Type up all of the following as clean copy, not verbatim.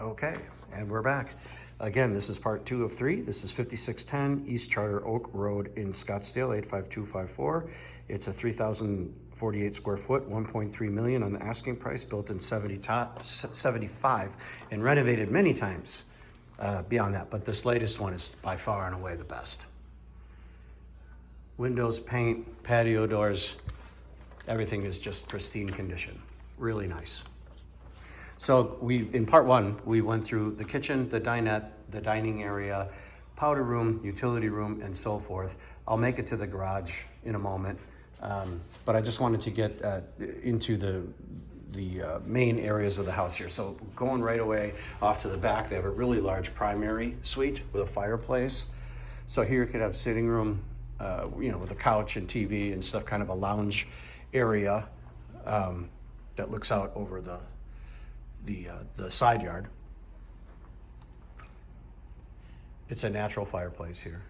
Okay, and we're back. Again, this is part 2 of 3. This is 5610 East Charter Oak Road in Scottsdale, 85254. It's a 3,048 square foot, 1.3 million on the asking price, built in 75 and renovated many times beyond that. But this latest one is by far and away the best. Windows, paint, patio doors, everything is just pristine condition. Really nice. So in part 1, we went through the kitchen, the dinette, the dining area, powder room, utility room, and so forth. I'll make it to the garage in a moment, but I just wanted to get into the main areas of the house here. So going right away off to the back, they have a really large primary suite with a fireplace. So here you could have sitting room, with a couch and TV and stuff, kind of a lounge area that looks out over the side yard. It's a natural fireplace here.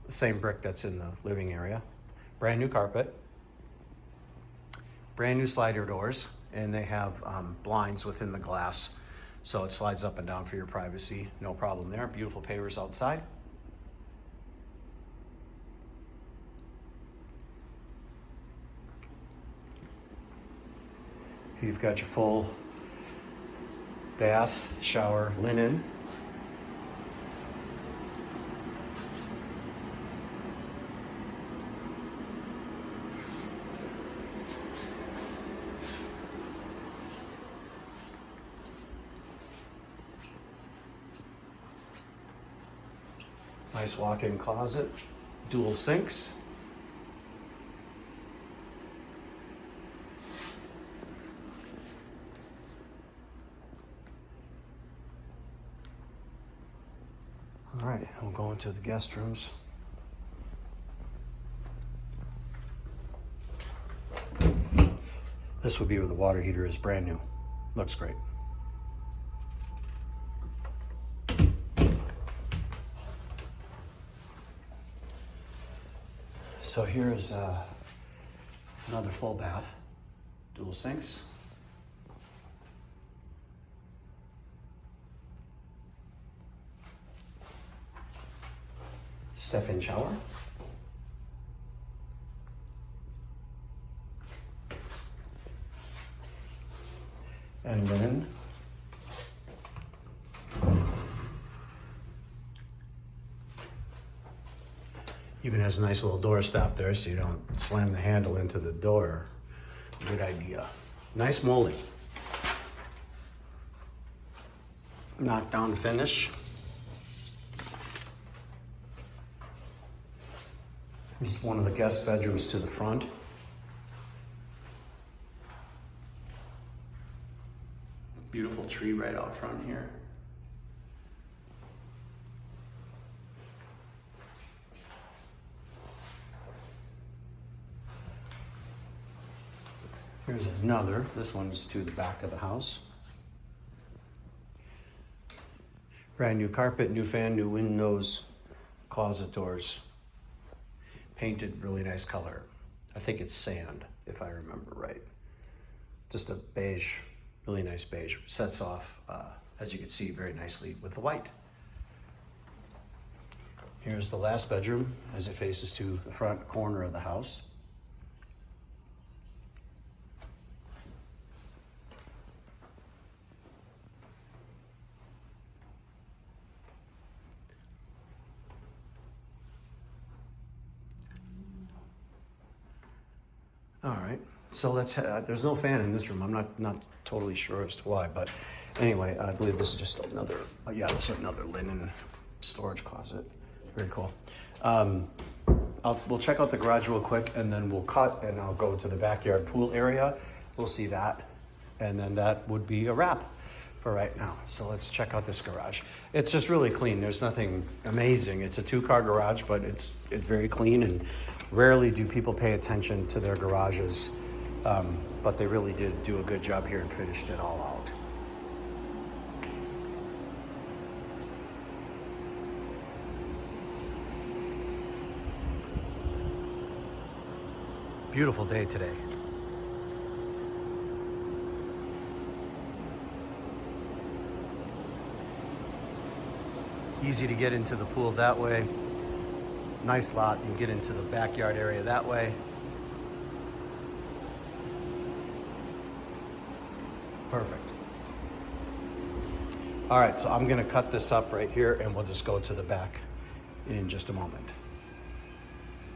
The same brick that's in the living area. Brand new carpet. Brand new slider doors, and they have blinds within the glass, so it slides up and down for your privacy. No problem there. Beautiful pavers outside. You've got your full bath, shower, linen. Nice walk-in closet, dual sinks. All right, we'll go into the guest rooms. This would be where the water heater is, brand new. Looks great. So here's another full bath, dual sinks. Step-in shower. And linen. Even has a nice little door stop there so you don't slam the handle into the door. Good idea. Nice molding. Knockdown finish. This is one of the guest bedrooms to the front. Beautiful tree right out front here. Here's another. This one's to the back of the house. Brand new carpet, new fan, new windows, closet doors. Painted really nice color. I think it's sand, if I remember right. Just a beige, really nice beige. Sets off, as you can see, very nicely with the white. Here's the last bedroom as it faces to the front corner of the house. All right, so let's, there's no fan in this room. I'm not totally sure as to why, but anyway, I believe this is just another, this is another linen storage closet. Very cool. We'll check out the garage real quick and then we'll cut and I'll go to the backyard pool area. We'll see that. And then that would be a wrap for right now. So let's check out this garage. It's just really clean. There's nothing amazing. It's a 2-car garage, but it's very clean, and rarely do people pay attention to their garages. But they really did do a good job here and finished it all out. Beautiful day today. Easy to get into the pool that way. Nice lot. You can get into the backyard area that way. Perfect. All right, so I'm gonna cut this up right here and we'll just go to the back in just a moment.